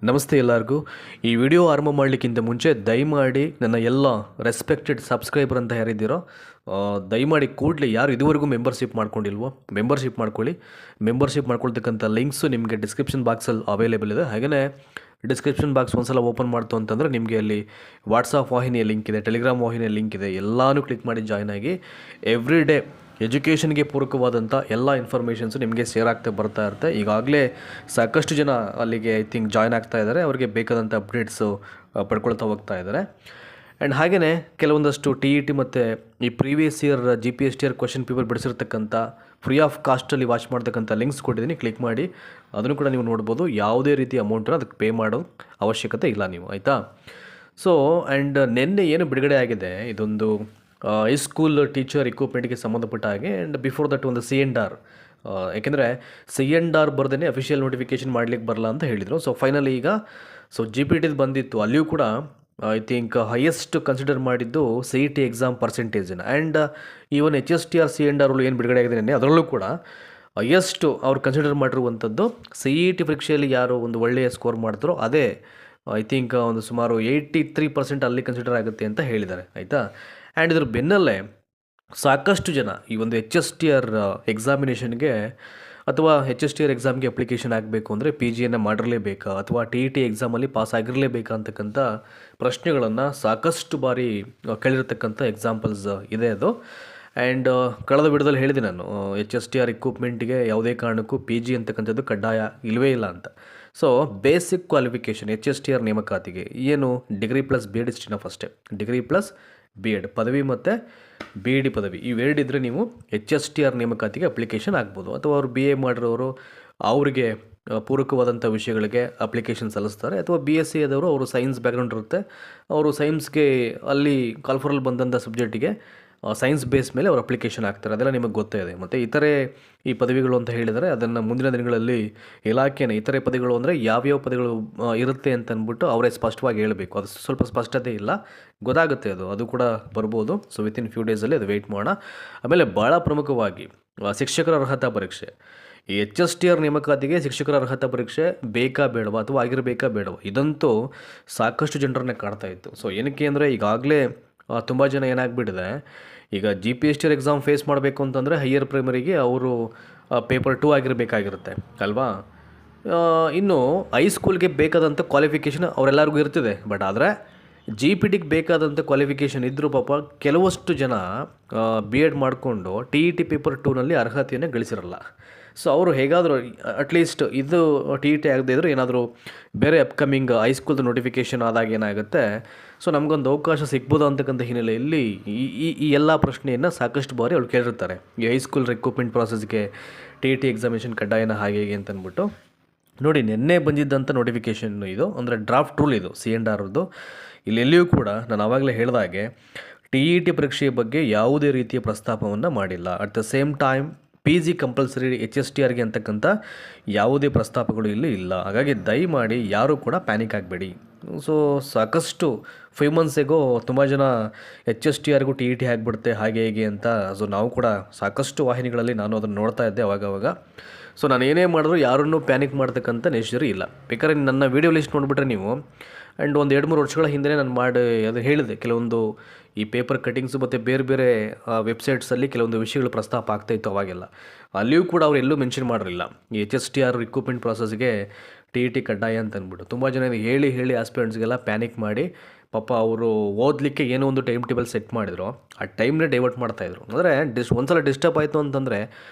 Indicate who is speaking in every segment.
Speaker 1: ನಮಸ್ತೆ ಎಲ್ಲರಿಗೂ. ಈ ವಿಡಿಯೋ ಆರಂಭ ಮಾಡಲಿಕ್ಕಿಂತ ಮುಂಚೆ ದಯಮಾಡಿ ನನ್ನ ಎಲ್ಲ ರೆಸ್ಪೆಕ್ಟೆಡ್ ಸಬ್ಸ್ಕ್ರೈಬರ್ ಅಂತ ಯಾರಿದ್ದೀರೋ ದಯಮಾಡಿ ಕೂಡಲೇ ಯಾರು ಇದುವರೆಗೂ ಮೆಂಬರ್ಶಿಪ್ ಮಾಡ್ಕೊಂಡಿಲ್ವೋ ಮೆಂಬರ್ಶಿಪ್ ಮಾಡ್ಕೊಳ್ಳಿ. ಮೆಂಬರ್ಶಿಪ್ ಮಾಡ್ಕೊಳ್ತಕ್ಕಂಥ ಲಿಂಕ್ಸು ನಿಮಗೆ ಡಿಸ್ಕ್ರಿಪ್ಷನ್ ಬಾಕ್ಸಲ್ಲಿ ಅವೈಲೇಬಲ್ ಇದೆ. ಹಾಗೆಯೇ ಡಿಸ್ಕ್ರಿಪ್ಷನ್ ಬಾಕ್ಸ್ ಒಂದ್ಸಲ ಓಪನ್ ಮಾಡ್ತು ಅಂತಂದರೆ ನಿಮಗೆ ಅಲ್ಲಿ ವಾಟ್ಸಪ್ ವಾಹಿನಿಯ ಲಿಂಕ್ ಇದೆ, ಟೆಲಿಗ್ರಾಮ್ ವಾಹಿನಿಯ ಲಿಂಕ್ ಇದೆ. ಎಲ್ಲನೂ ಕ್ಲಿಕ್ ಮಾಡಿ ಜಾಯ್ನ್ ಆಗಿ ಎವ್ರಿ ಡೇ ಎಜುಕೇಷನ್ಗೆ ಪೂರಕವಾದಂಥ ಎಲ್ಲ ಇನ್ಫಾರ್ಮೇಷನ್ಸು ನಿಮಗೆ ಶೇರ್ ಆಗ್ತಾ ಬರ್ತಾ ಇರುತ್ತೆ. ಈಗಾಗಲೇ ಸಾಕಷ್ಟು ಜನ ಅಲ್ಲಿಗೆ ಐ ಥಿಂಕ್ ಜಾಯ್ನ್ ಆಗ್ತಾ ಇದ್ದಾರೆ. ಅವರಿಗೆ ಬೇಕಾದಂಥ ಅಪ್ಡೇಟ್ಸು ಪಡ್ಕೊಳ್ತಾ ಹೋಗ್ತಾ ಇದ್ದಾರೆ. ಆ್ಯಂಡ್ ಹಾಗೆಯೇ ಕೆಲವೊಂದಷ್ಟು TET ಮತ್ತು ಈ previous year GPSTR question paper ಬಿಡಿಸಿರ್ತಕ್ಕಂಥ ಫ್ರೀ ಆಫ್ ಕಾಸ್ಟಲ್ಲಿ ವಾಚ್ ಮಾಡ್ತಕ್ಕಂಥ ಲಿಂಕ್ಸ್ ಕೊಟ್ಟಿದ್ದೀನಿ, ಕ್ಲಿಕ್ ಮಾಡಿ ಅದನ್ನು ಕೂಡ ನೀವು ನೋಡ್ಬೋದು. ಯಾವುದೇ ರೀತಿ ಅಮೌಂಟನ್ನು ಅದಕ್ಕೆ ಪೇ ಮಾಡೋ ಅವಶ್ಯಕತೆ ಇಲ್ಲ ನೀವು, ಆಯಿತಾ. ಸೊ ಆ್ಯಂಡ್ ನಿನ್ನೆ ಏನು ಬಿಡುಗಡೆ ಆಗಿದೆ, ಇದೊಂದು ಸ್ಕೂಲ್ ಟೀಚರ್ ಇಕ್ವಿಪ್ಮೆಂಟ್ಗೆ ಸಂಬಂಧಪಟ್ಟ ಹಾಗೆ. ಆ್ಯಂಡ್ ಬಿಫೋರ್ ದಟ್ ಒಂದು C&R, ಯಾಕೆಂದರೆ C&R ಬರ್ದೇ ಅಫಿಷಿಯಲ್ ನೋಟಿಫಿಕೇಷನ್ ಮಾಡಲಿಕ್ಕೆ ಬರಲ್ಲ ಅಂತ ಹೇಳಿದರು. ಸೊ ಫೈನಲಿ ಈಗ GPT ಬಂದಿತ್ತು, ಅಲ್ಲಿಯೂ ಕೂಡ ಐ ಥಿಂಕ್ ಹೈಯೆಸ್ಟ್ ಕನ್ಸಿಡರ್ ಮಾಡಿದ್ದು CET ಎಕ್ಸಾಮ್ ಪರ್ಸೆಂಟೇಜನ್ನು. ಆ್ಯಂಡ್ ಈವನ್ HSTR C&R ಏನು ಬಿಡುಗಡೆ ಆಗಿದೆ ನೆನ್ನೆ, ಅದರಲ್ಲೂ ಕೂಡ ಹೈಯೆಸ್ಟು ಅವ್ರು ಕನ್ಸಿಡರ್ ಮಾಡಿರುವಂಥದ್ದು CET ಪರೀಕ್ಷೆಯಲ್ಲಿ ಯಾರು ಒಂದು ಒಳ್ಳೆಯ ಸ್ಕೋರ್ ಮಾಡ್ತಾರೋ ಅದೇ ಐ ಥಿಂಕ್ ಒಂದು ಸುಮಾರು 83% ಅಲ್ಲಿ ಕನ್ಸಿಡರ್ ಆಗುತ್ತೆ ಅಂತ ಹೇಳಿದ್ದಾರೆ, ಆಯಿತಾ. ಆ್ಯಂಡ್ ಇದ್ರ ಬೆನ್ನಲ್ಲೇ ಸಾಕಷ್ಟು ಜನ ಈ ಒಂದು HSTR ಎಕ್ಸಾಮಿನೇಷನ್ಗೆ ಅಥವಾ HSTR ಎಕ್ಸಾಮ್ಗೆ ಅಪ್ಲಿಕೇಶನ್ ಆಗಬೇಕು ಅಂದರೆ PGಯನ್ನು ಮಾಡಿರಲೇಬೇಕಾ ಅಥವಾ TET ಎಕ್ಸಾಮಲ್ಲಿ ಪಾಸ್ ಆಗಿರಲೇಬೇಕಾ ಅಂತಕ್ಕಂಥ ಪ್ರಶ್ನೆಗಳನ್ನು ಸಾಕಷ್ಟು ಬಾರಿ ಕೇಳಿರ್ತಕ್ಕಂಥ ಎಕ್ಸಾಂಪಲ್ಸ್ ಇದೆ ಅದು. ಆ್ಯಂಡ್ ಕಳೆದ ವಿಡಿಯೋದಲ್ಲಿ ಹೇಳಿದೆ ನಾನು, HSTR ಇಕ್ವಿಪ್ಮೆಂಟ್ಗೆ ಯಾವುದೇ ಕಾರಣಕ್ಕೂ PG ಅಂತಕ್ಕಂಥದ್ದು ಕಡ್ಡಾಯ ಇಲ್ಲವೇ ಇಲ್ಲ ಅಂತ. ಸೊ ಬೇಸಿಕ್ ಕ್ವಾಲಿಫಿಕೇಷನ್ HSTR ನೇಮಕಾತಿಗೆ ಏನು ಡಿಗ್ರಿ ಪ್ಲಸ್ B.Ed ಇಷ್ಟು ಫಸ್ಟೇ, ಡಿಗ್ರಿ ಪ್ಲಸ್ B.Ed ಪದವಿ ಮತ್ತು B.Ed ಪದವಿ ಇವೆರಡಿದ್ರೆ ನೀವು HSTR ನೇಮಕಾತಿಗೆ ಅಪ್ಲಿಕೇಶನ್ ಆಗ್ಬೋದು. ಅಥವಾ ಅವರು BA ಮಾಡಿರೋರು ಅವರಿಗೆ ಪೂರಕವಾದಂಥ ವಿಷಯಗಳಿಗೆ ಅಪ್ಲಿಕೇಶನ್ ಸಲ್ಲಿಸ್ತಾರೆ. ಅಥವಾ BSc ಆದವರು ಅವರು ಸೈನ್ಸ್ ಬ್ಯಾಕ್ಗ್ರೌಂಡ್ ಇರುತ್ತೆ, ಅವರು ಸೈನ್ಸ್ಗೆ ಅಲ್ಲಿ ಕಾಲ್ಫರಲ್ಲಿ ಬಂದಂಥ ಸಬ್ಜೆಕ್ಟಿಗೆ ಸೈನ್ಸ್ ಬೇಸ್ ಮೇಲೆ ಅವ್ರು ಅಪ್ಲಿಕೇಶನ್ ಹಾಕ್ತಾರೆ. ಅದೆಲ್ಲ ನಿಮಗೆ ಗೊತ್ತೇ ಇದೆ. ಮತ್ತು ಇತರೆ ಈ ಪದವಿಗಳು ಅಂತ ಹೇಳಿದರೆ ಅದನ್ನು ಮುಂದಿನ ದಿನಗಳಲ್ಲಿ ಇಲಾಖೆನ ಇತರೆ ಪದವಿಗಳು ಅಂದರೆ ಯಾವ್ಯಾವ ಪದವಿಗಳು ಇರುತ್ತೆ ಅಂತ ಅಂದ್ಬಿಟ್ಟು ಅವರೇ ಸ್ಪಷ್ಟವಾಗಿ ಹೇಳಬೇಕು. ಅದು ಸ್ವಲ್ಪ ಸ್ಪಷ್ಟತೆ ಇಲ್ಲ, ಗೊತ್ತಾಗುತ್ತೆ, ಅದು ಕೂಡ ಬರ್ಬೋದು. ಸೊ ವಿತಿನ್ ಫ್ಯೂ ಡೇಸಲ್ಲಿ ಅದು ವೆಯ್ಟ್ ಮಾಡೋಣ. ಆಮೇಲೆ ಭಾಳ ಪ್ರಮುಖವಾಗಿ ಶಿಕ್ಷಕರ ಅರ್ಹತಾ ಪರೀಕ್ಷೆ, ಈ HSTR ನೇಮಕಾತಿಗೆ ಶಿಕ್ಷಕರ ಅರ್ಹತಾ ಪರೀಕ್ಷೆ ಬೇಕಾ ಬೇಡವಾ ಅಥವಾ ಆಗಿರಬೇಕಾ ಬೇಡವಾ, ಇದಂತೂ ಸಾಕಷ್ಟು ಜನರನ್ನೇ ಕಾಡ್ತಾ ಇತ್ತು. ಸೊ ಏನಕ್ಕೆ ಅಂದರೆ ಈಗಾಗಲೇ ತುಂಬ ಜನ ಏನಾಗ್ಬಿಟ್ಟಿದೆ, ಈಗ GPSTR ಎಕ್ಸಾಮ್ ಫೇಸ್ ಮಾಡಬೇಕು ಅಂತಂದರೆ ಹೈಯರ್ ಪ್ರೈಮರಿಗೆ ಅವರು ಪೇಪರ್ 2 ಆಗಿರಬೇಕಾಗಿರುತ್ತೆ ಅಲ್ವಾ. ಇನ್ನು ಹೈಸ್ಕೂಲ್ಗೆ ಬೇಕಾದಂಥ ಕ್ವಾಲಿಫಿಕೇಷನ್ ಅವರೆಲ್ಲರಿಗೂ ಇರ್ತಿದೆ. ಬಟ್ ಆದರೆ GPT ಬೇಕಾದಂಥ ಕ್ವಾಲಿಫಿಕೇಷನ್ ಇದ್ದರೂ ಪಾಪ ಕೆಲವಷ್ಟು ಜನ B.Ed ಮಾಡಿಕೊಂಡು TET ಪೇಪರ್ 2ನಲ್ಲಿ ಅರ್ಹತೆಯನ್ನು ಗಳಿಸಿರಲ್ಲ. ಸೊ ಅವರು ಹೇಗಾದರೂ ಅಟ್ಲೀಸ್ಟ್ ಇದು TET ಆಗದೇ ಇದ್ದರೂ ಏನಾದರೂ ಬೇರೆ ಅಪ್ಕಮಿಂಗ್ ಹೈಸ್ಕೂಲ್ದು ನೋಟಿಫಿಕೇಷನ್ ಆದಾಗ ಏನಾಗುತ್ತೆ, ಸೊ ನಮಗೊಂದು ಅವಕಾಶ ಸಿಗ್ಬೋದು ಅಂತಕ್ಕಂಥ ಹಿನ್ನೆಲೆಯಲ್ಲಿ ಈ ಎಲ್ಲ ಪ್ರಶ್ನೆಯನ್ನು ಸಾಕಷ್ಟು ಬಾರಿ ಅವ್ರು ಕೇಳಿರ್ತಾರೆ. ಈ ಹೈಸ್ಕೂಲ್ ರಿಕ್ರೂಟ್ಮೆಂಟ್ ಪ್ರಾಸೆಸ್ಗೆ TET ಎಕ್ಸಾಮಿನೇಷನ್ ಕಡ್ಡಾಯನ ಹಾಗೆ ಹೇಗೆ ಅಂತಂದ್ಬಿಟ್ಟು. ನೋಡಿ, ನಿನ್ನೆ ಬಂದಿದ್ದಂಥ ನೋಟಿಫಿಕೇಷನ್ ಇದು, ಅಂದರೆ ಡ್ರಾಫ್ಟ್ ರೂಲ್ ಇದು C&Rದು. ಇಲ್ಲೆಲ್ಲಿಯೂ ಕೂಡ ನಾನು ಆವಾಗಲೇ ಹೇಳಿದಾಗೆ TET ಪರೀಕ್ಷೆಯ ಬಗ್ಗೆ ಯಾವುದೇ ರೀತಿಯ ಪ್ರಸ್ತಾಪವನ್ನು ಮಾಡಿಲ್ಲ. At the same time PG compulsory HSTRಗೆ ಅಂತಕ್ಕಂಥ ಯಾವುದೇ ಪ್ರಸ್ತಾಪಗಳು ಇಲ್ಲಿ ಇಲ್ಲ. ಹಾಗಾಗಿ ದಯಮಾಡಿ ಯಾರೂ ಕೂಡ ಪ್ಯಾನಿಕ್ ಆಗಬೇಡಿ. ಸೊ ಸಾಕಷ್ಟು 5 months ಎಗೋ ತುಂಬ ಜನ HSTRಗೂ TET ಆಗಿಬಿಡುತ್ತೆ ಹಾಗೆ ಹೇಗೆ ಅಂತ. ಸೊ ನಾವು ಕೂಡ ಸಾಕಷ್ಟು ವಾಹಿನಿಗಳಲ್ಲಿ ನಾನು ಅದನ್ನು ನೋಡ್ತಾ ಇದ್ದೆ ಅವಾಗವಾಗ. ಸೊ ನಾನು ಏನೇ ಮಾಡಿದ್ರು ಯಾರನ್ನೂ ಪ್ಯಾನಿಕ್ ಮಾಡ್ತಕ್ಕಂಥ ನೆಸಸರಿ ಇಲ್ಲ. ಬೇಕಾದ್ರೆ ನನ್ನ ವೀಡಿಯೋ ಲಿಸ್ಟ್ ನೋಡಿಬಿಟ್ರೆ ನೀವು, ಆ್ಯಂಡ್ ಒಂದು 2-3 ವರ್ಷಗಳ ಹಿಂದೆ ನಾನು ಅದು ಹೇಳಿದೆ, ಕೆಲವೊಂದು ಈ ಪೇಪರ್ ಕಟ್ಟಿಂಗ್ಸು ಮತ್ತು ಬೇರೆ ಬೇರೆ ವೆಬ್ಸೈಟ್ಸಲ್ಲಿ ಕೆಲವೊಂದು ವಿಷಯಗಳು ಪ್ರಸ್ತಾಪ ಆಗ್ತಾಯಿತ್ತು ಅವಾಗೆಲ್ಲ. ಅಲ್ಲಿಯೂ ಕೂಡ ಅವರು ಎಲ್ಲೂ ಮೆನ್ಷನ್ ಮಾಡಿರಲಿಲ್ಲ ಈ HSTR ರಿಕ್ರೂಟ್ಮೆಂಟ್ ಪ್ರಾಸೆಸ್ಗೆ TET ಕಡ್ಡಾಯ ಅಂತ ಅಂದ್ಬಿಟ್ಟು. ತುಂಬ ಜನ ಹೇಳಿ ಆಸ್ಪಿರೆಂಟ್ಸ್ಗೆಲ್ಲ ಪ್ಯಾನಿಕ್ ಮಾಡಿ ಪಾಪ ಅವರು ಓದಲಿಕ್ಕೆ ಏನೋ ಒಂದು ಟೈಮ್ ಟೇಬಲ್ ಸೆಟ್ ಮಾಡಿದ್ರು, ಆ ಟೈಮ್ನೇ ಡೈವರ್ಟ್ ಮಾಡ್ತಾಯಿದ್ರು. ಅಂದರೆ ಒಂದ್ಸಲ ಡಿಸ್ಟರ್ಬ್ ಆಯಿತು ಅಂತಂದರೆ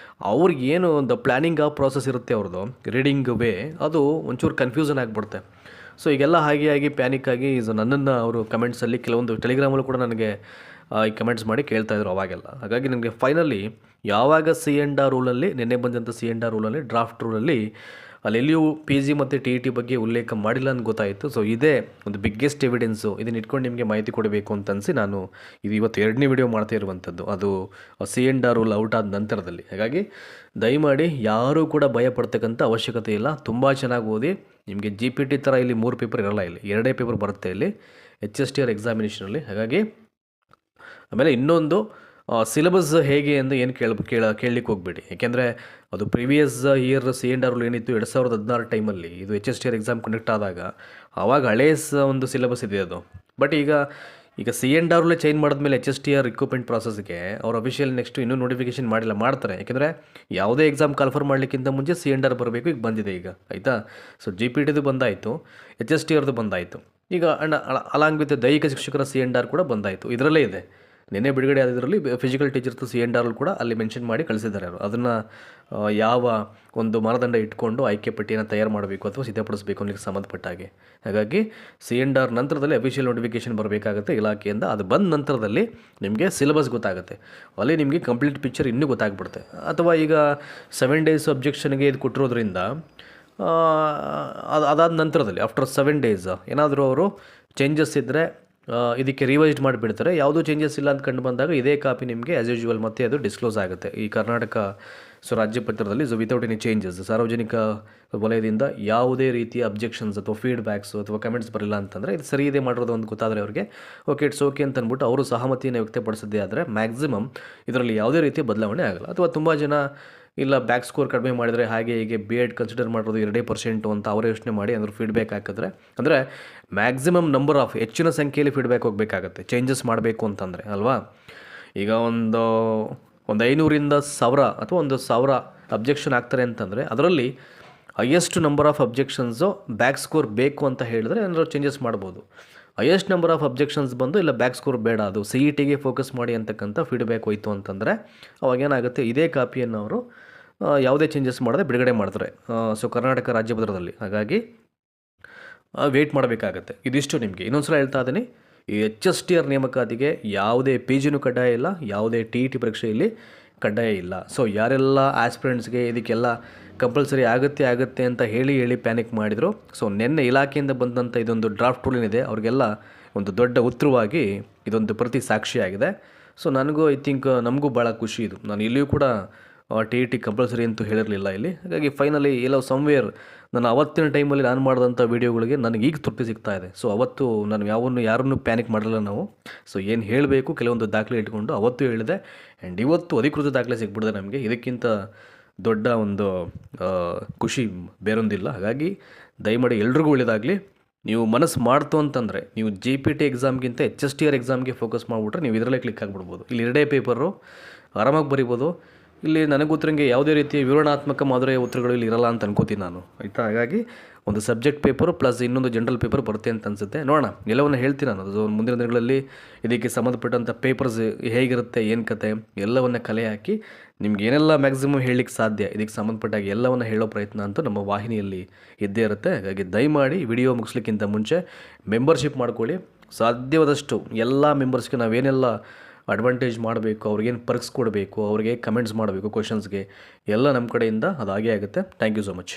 Speaker 1: ಅವ್ರಿಗೇನು ಒಂದು ಪ್ಲ್ಯಾನಿಂಗ್ ಆ ಪ್ರಾಸೆಸ್ ಇರುತ್ತೆ ಅವ್ರದ್ದು, ರೀಡಿಂಗ್ ವೇ, ಅದು ಒಂಚೂರು ಕನ್ಫ್ಯೂಷನ್ ಆಗಿಬಿಡುತ್ತೆ. ಸೊ ಈಗೆಲ್ಲ ಹಾಗೆ ಪ್ಯಾನಿಕ್ ಆಗಿ ನನ್ನನ್ನು ಅವರು ಕಮೆಂಟ್ಸಲ್ಲಿ ಕೆಲವೊಂದು ಟೆಲಿಗ್ರಾಮಲ್ಲೂ ಕೂಡ ನನಗೆ ಈ ಕಮೆಂಟ್ಸ್ ಮಾಡಿ ಕೇಳ್ತಾಯಿದ್ರು ಅವಾಗೆಲ್ಲ. ಹಾಗಾಗಿ ನನಗೆ ಫೈನಲಿ ಯಾವಾಗ C&R ರೂಲಲ್ಲಿ ನಿನ್ನೆ ಬಂದಂಥ C&R ರೂಲಲ್ಲಿ ಡ್ರಾಫ್ಟ್ ರೂಲಲ್ಲಿ ಅಲ್ಲೆಲ್ಲಿಯೂ PG ಮತ್ತು TET ಬಗ್ಗೆ ಉಲ್ಲೇಖ ಮಾಡಿಲ್ಲ ಅಂತ ಗೊತ್ತಾಯಿತು. ಸೊ ಇದೇ ಒಂದು ಬಿಗ್ಗೆಸ್ಟ್ ಎವಿಡೆನ್ಸು. ಇದನ್ನು ಇಟ್ಕೊಂಡು ನಿಮಗೆ ಮಾಹಿತಿ ಕೊಡಬೇಕು ಅಂತ ಅನಿಸಿ ನಾನು ಇವತ್ತು 2ನೇ ವಿಡಿಯೋ ಮಾಡ್ತಾ ಇರುವಂಥದ್ದು, ಅದು C&R ರೂಲ್ ಔಟ್ ಆದ ನಂತರದಲ್ಲಿ. ಹಾಗಾಗಿ ದಯಮಾಡಿ ಯಾರೂ ಕೂಡ ಭಯ ಪಡ್ತಕ್ಕಂಥ ಅವಶ್ಯಕತೆ ಇಲ್ಲ. ತುಂಬ ಚೆನ್ನಾಗಿ ಓದಿ. ನಿಮಗೆ GPT ಥರ ಇಲ್ಲಿ 3 ಪೇಪರ್ ಇರೋಲ್ಲ, ಇಲ್ಲಿ 2 ಪೇಪರ್ ಬರುತ್ತೆ ಇಲ್ಲಿ HSTR ಎಕ್ಸಾಮಿನೇಷನಲ್ಲಿ. ಹಾಗಾಗಿ ಆಮೇಲೆ ಇನ್ನೊಂದು ಸಿಲೆಬಸ್ ಹೇಗೆ ಎಂದು ಏನು ಕೇಳಲಿಕ್ಕೆ ಹೋಗಬೇಡಿ. ಯಾಕೆಂದರೆ ಅದು ಪ್ರೀವಿಯಸ್ ಇಯರ್ CNR ಏನಿತ್ತು 2016 ಟೈಮಲ್ಲಿ ಇದು HSTR ಎಕ್ಸಾಮ್ ಕಂಡಕ್ಟ್ ಆದಾಗ ಆವಾಗ ಹಳೇ ಒಂದು ಸಿಲೆಬಸ್ ಇದೆ ಅದು. ಬಟ್ ಈಗ CNR ಚೇಂಜ್ ಮಾಡಿದ್ಮೇಲೆ HSTR ರಿಕ್ರೂಟ್ಮೆಂಟ್ ಪ್ರಾಸೆಸ್ಗೆ ಅವ್ರು ಅಫಿಷಿಯಲ್ ನೆಕ್ಸ್ಟ್ ಇನ್ನೂ ನೋಟಿಫಿಕೇಶನ್ ಮಾಡ್ತಾರೆ. ಯಾಕೆಂದರೆ ಯಾವುದೇ ಎಕ್ಸಾಮ್ ಕಾಲ್ಫರ್ ಮಾಡಲಿಕ್ಕಿಂತ ಮುಂಚೆ CNR ಬರಬೇಕು. ಈಗ ಬಂದಿದೆ ಈಗ, ಆಯಿತಾ. ಸೊ GPTದು ಬಂದಾಯಿತು, HSTRದು ಬಂದಾಯಿತು. ಈಗ ಅಲಾಂಗ್ ವಿತ್ ದೈಹಿಕ ಶಿಕ್ಷಕರ CNR ಕೂಡ ಬಂದಾಯಿತು. ಇದರಲ್ಲೇ ಇದೆ. ನಿನ್ನೆ ಬಿಡುಗಡೆ ಆದಿದ್ರಲ್ಲಿ ಫಿಸಿಕಲ್ ಟೀಚರ್ದು CNR ಕೂಡ ಅಲ್ಲಿ ಮೆನ್ಷನ್ ಮಾಡಿ ಕಳಿಸಿದ್ದಾರೆ ಅವರು. ಅದನ್ನು ಯಾವ ಒಂದು ಮಾನದಂಡ ಇಟ್ಕೊಂಡು ಆಯ್ಕೆ ಪಟ್ಟಿಯನ್ನು ತಯಾರು ಮಾಡಬೇಕು ಅಥವಾ ಸಿದ್ಧಪಡಿಸಬೇಕು ಅನ್ನೋಕ್ಕೆ ಸಂಬಂಧಪಟ್ಟ ಹಾಗೆ. ಹಾಗಾಗಿ CNR ನಂತರದಲ್ಲಿ ಅಫಿಷಿಯಲ್ ನೋಟಿಫಿಕೇಷನ್ ಬರಬೇಕಾಗುತ್ತೆ ಇಲಾಖೆಯಿಂದ. ಅದು ಬಂದ ನಂತರದಲ್ಲಿ ನಿಮಗೆ ಸಿಲೆಬಸ್ ಗೊತ್ತಾಗುತ್ತೆ. ಅಲ್ಲಿ ನಿಮಗೆ ಕಂಪ್ಲೀಟ್ ಪಿಕ್ಚರ್ ಇನ್ನೂ ಗೊತ್ತಾಗ್ಬಿಡುತ್ತೆ. ಅಥವಾ ಈಗ 7 days ಅಬ್ಜೆಕ್ಷನ್ಗೆ ಇದು ಕೊಟ್ಟಿರೋದ್ರಿಂದ ಅದಾದ ನಂತರದಲ್ಲಿ ಆಫ್ಟರ್ 7 days ಏನಾದರೂ ಅವರು ಚೇಂಜಸ್ ಇದ್ದರೆ ಇದಕ್ಕೆ ರಿವೈಸ್ಡ್ ಮಾಡಿಬಿಡ್ತಾರೆ. ಯಾವುದೂ ಚೇಂಜಸ್ ಇಲ್ಲ ಅಂತ ಕಂಡು ಬಂದಾಗ ಇದೇ ಕಾಪಿ ನಿಮಗೆ ಆ್ಯಸ್ ಯೂಶುವಲ್ ಮತ್ತೆ ಅದು ಡಿಸ್ಕ್ಲೋಸ್ ಆಗುತ್ತೆ ಈ ಕರ್ನಾಟಕ ರಾಜ್ಯ ಪತ್ರದಲ್ಲಿ. ಸೊ ವಿತೌಟ್ ಎನಿ ಚೇಂಜಸ್ ಸಾರ್ವಜನಿಕ ವಲಯದಿಂದ ಯಾವುದೇ ರೀತಿಯ ಅಬ್ಜೆಕ್ಷನ್ಸ್ ಅಥವಾ ಫೀಡ್ಬ್ಯಾಕ್ಸು ಅಥವಾ ಕಮೆಂಟ್ಸ್ ಬರಲಿಲ್ಲ ಅಂತಂದರೆ ಇದು ಸರಿ ಇದೆ ಮಾಡಿರೋದು ಅಂತ ಗೊತ್ತಾದರೆ ಅವರಿಗೆ ಇಟ್ಸ್ ಓಕೆ ಅಂತ ಅಂದ್ಬಿಟ್ಟು ಅವರು ಸಹಮತಿಯನ್ನು ವ್ಯಕ್ತಪಡಿಸದೇ ಆದರೆ ಮ್ಯಾಕ್ಸಿಮಮ್ ಇದರಲ್ಲಿ ಯಾವುದೇ ರೀತಿಯ ಬದಲಾವಣೆ ಆಗಲ್ಲ. ಅಥವಾ ತುಂಬ ಜನ ಇಲ್ಲ ಬ್ಯಾಕ್ ಸ್ಕೋರ್ ಕಡಿಮೆ ಮಾಡಿದರೆ ಹಾಗೆ ಹೀಗೆ B.Ed ಕನ್ಸಿಡರ್ ಮಾಡೋದು 2% ಅಂತ ಅವರೇ ಯೋಚನೆ ಮಾಡಿ ಅಂದ್ರೆ ಫೀಡ್ಬ್ಯಾಕ್ ಹಾಕಿದ್ರೆ ಅಂದರೆ ಮ್ಯಾಕ್ಸಿಮಮ್ ನಂಬರ್ ಆಫ್ ಹೆಚ್ಚಿನ ಸಂಖ್ಯೆಯಲ್ಲಿ ಫೀಡ್ಬ್ಯಾಕ್ ಹೋಗಬೇಕಾಗತ್ತೆ ಚೇಂಜಸ್ ಮಾಡಬೇಕು ಅಂತಂದರೆ ಅಲ್ವಾ. ಈಗ ಒಂದು 500ರಿಂದ 1000 ಅಥವಾ 1000 ಅಬ್ಜೆಕ್ಷನ್ ಆಗ್ತಾರೆ ಅಂತಂದರೆ ಅದರಲ್ಲಿ highest number of objections back score ಬೇಕು ಅಂತ ಹೇಳಿದ್ರೆ ಏನಾದರೂ ಚೇಂಜಸ್ ಮಾಡ್ಬೋದು. ಹೈಯೆಸ್ಟ್ ನಂಬರ್ ಆಫ್ ಅಬ್ಜೆಕ್ಷನ್ಸ್ ಬಂದು ಇಲ್ಲ ಬ್ಯಾಕ್ ಸ್ಕೋರ್ ಬೇಡ, ಅದು CETಗೆ ಫೋಕಸ್ ಮಾಡಿ ಅಂತಕ್ಕಂಥ ಫೀಡ್ಬ್ಯಾಕ್ ಹೋಯಿತು ಅಂತಂದರೆ ಅವಾಗೇನಾಗುತ್ತೆ ಇದೇ ಕಾಪಿಯನ್ನು ಅವರು ಯಾವುದೇ ಚೇಂಜಸ್ ಮಾಡದೆ ಬಿಡುಗಡೆ ಮಾಡ್ತಾರೆ ಸೊ ಕರ್ನಾಟಕ ರಾಜ್ಯ ಪತ್ರದಲ್ಲಿ. ಹಾಗಾಗಿ ವೆಯ್ಟ್ ಮಾಡಬೇಕಾಗತ್ತೆ. ಇದಿಷ್ಟು ನಿಮಗೆ ಇನ್ನೊಂದು ಸಲ ಹೇಳ್ತಾ ಇದ್ದೀನಿ, ಈ HSTR ನೇಮಕಾತಿಗೆ ಯಾವುದೇ PGನೂ ಕಡ್ಡಾಯ ಇಲ್ಲ, ಯಾವುದೇ TET ಪರೀಕ್ಷೆಯಲ್ಲಿ ಕಡ್ಡಾಯ ಇಲ್ಲ. ಸೊ ಯಾರೆಲ್ಲ ಆಸ್ಪಿರೆಂಟ್ಸ್ಗೆ ಇದಕ್ಕೆಲ್ಲ ಕಂಪಲ್ಸರಿ ಆಗುತ್ತೆ ಅಂತ ಹೇಳಿ ಪ್ಯಾನಿಕ್ ಮಾಡಿದರು. ಸೊ ನಿನ್ನೆ ಇಲಾಖೆಯಿಂದ ಬಂದಂಥ ಇದೊಂದು ಡ್ರಾಫ್ಟ್ ರೂಲ್ ಏನಿದೆ ಅವ್ರಿಗೆಲ್ಲ ಒಂದು ದೊಡ್ಡ ಉತ್ತರವಾಗಿ ಇದೊಂದು ಪ್ರತಿ ಸಾಕ್ಷಿಯಾಗಿದೆ. ಸೊ ನನಗೂ ಐ ಥಿಂಕ್ ನಮಗೂ ಭಾಳ ಖುಷಿ ಇದು. ನಾನು ಇಲ್ಲಿಯೂ ಕೂಡ TET ಕಂಪಲ್ಸರಿ ಅಂತೂ ಹೇಳಿರಲಿಲ್ಲ ಇಲ್ಲಿ. ಹಾಗಾಗಿ ಫೈನಲಿ ಎಲ್ಲೋ ಸಮ್ವೇರ್ ನಾನು ಅವತ್ತಿನ ಟೈಮಲ್ಲಿ ನಾನು ಮಾಡಿದಂಥ ವೀಡಿಯೋಗಳಿಗೆ ನನಗೆ ಈಗ ತೃಪ್ತಿ ಸಿಗ್ತಾ ಇದೆ. ಸೊ ಅವತ್ತು ನಾನು ಯಾರನ್ನೂ ಪ್ಯಾನಿಕ್ ಮಾಡಲಿಲ್ಲ ನಾವು. ಸೊ ಏನು ಹೇಳಬೇಕು ಕೆಲವೊಂದು ದಾಖಲೆ ಇಟ್ಕೊಂಡು ಅವತ್ತು ಹೇಳಿದೆ. ಆ್ಯಂಡ್ ಇವತ್ತು ಅಧಿಕೃತ ದಾಖಲೆ ಸಿಗ್ಬಿಡಿದೆ ನಮಗೆ. ಇದಕ್ಕಿಂತ ದೊಡ್ಡ ಒಂದು ಖುಷಿ ಬೇರೊಂದಿಲ್ಲ. ಹಾಗಾಗಿ ದಯಮಾಡಿ ಎಲ್ರಿಗೂ ಒಳ್ಳೆಯದಾಗಲಿ. ನೀವು ಮನಸ್ಸು ಮಾಡ್ತು ಅಂತಂದರೆ ನೀವು GPT ಎಕ್ಸಾಮ್ಗಿಂತ HSTR ಎಕ್ಸಾಮ್ಗೆ ಫೋಕಸ್ ಮಾಡಿಬಿಟ್ರೆ ನೀವು ಇದರಲ್ಲೇ ಕ್ಲಿಕ್ ಆಗಿಬಿಡ್ಬೋದು. ಇಲ್ಲಿ 2 ಪೇಪರು ಆರಾಮಾಗಿ ಬರಿಬೋದು. ಇಲ್ಲಿ ನನಗೆ ಗೊತ್ತಿರಂಗೆ ಯಾವುದೇ ರೀತಿಯ ವಿವರಣಾತ್ಮಕ ಮಾದರಿಯ ಉತ್ತರಗಳು ಇಲ್ಲಿ ಇರಲ್ಲ ಅಂತ ಅನ್ಕೋತೀನಿ ನಾನು, ಆಯಿತಾ. ಹಾಗಾಗಿ ಒಂದು ಸಬ್ಜೆಕ್ಟ್ ಪೇಪರು ಪ್ಲಸ್ ಇನ್ನೊಂದು ಜನರಲ್ ಪೇಪರ್ ಬರುತ್ತೆ ಅಂತ ಅನಿಸುತ್ತೆ. ನೋಡೋಣ, ಎಲ್ಲವನ್ನು ಹೇಳ್ತೀನಿ ನಾನು. ಅದು ಮುಂದಿನ ದಿನಗಳಲ್ಲಿ ಇದಕ್ಕೆ ಸಂಬಂಧಪಟ್ಟಂಥ ಪೇಪರ್ಸ್ ಹೇಗಿರುತ್ತೆ, ಏನು ಕತೆ ಎಲ್ಲವನ್ನು ಕಲೆ ಹಾಕಿ ನಿಮ್ಗೆ ಏನೆಲ್ಲ ಮ್ಯಾಕ್ಸಿಮಮ್ ಹೇಳಲಿಕ್ಕೆ ಸಾಧ್ಯ ಇದಕ್ಕೆ ಸಂಬಂಧಪಟ್ಟಾಗ ಎಲ್ಲವನ್ನು ಹೇಳೋ ಪ್ರಯತ್ನ ಅಂತೂ ನಮ್ಮ ವಾಹಿನಿಯಲ್ಲಿ ಇದ್ದೇ ಇರುತ್ತೆ. ಹಾಗಾಗಿ ದಯಮಾಡಿ ವಿಡಿಯೋ ಮುಗಿಸ್ಲಿಕ್ಕಿಂತ ಮುಂಚೆ ಮೆಂಬರ್ಶಿಪ್ ಮಾಡ್ಕೊಳ್ಳಿ. ಸಾಧ್ಯವಾದಷ್ಟು ಎಲ್ಲ ಮೆಂಬರ್ಸ್ಗೆ ನಾವೇನೆಲ್ಲ ಅಡ್ವಾಂಟೇಜ್ ಮಾಡಬೇಕು, ಅವ್ರಿಗೇನು ಪರ್ಕ್ಸ್ ಕೊಡಬೇಕು, ಅವ್ರಿಗೆ ಕಮೆಂಟ್ಸ್ ಮಾಡಬೇಕು ಕ್ವಶನ್ಸ್ಗೆ, ಎಲ್ಲ ನಮ್ಮ ಕಡೆಯಿಂದ ಅದಾಗೇ ಆಗುತ್ತೆ. Thank you so much.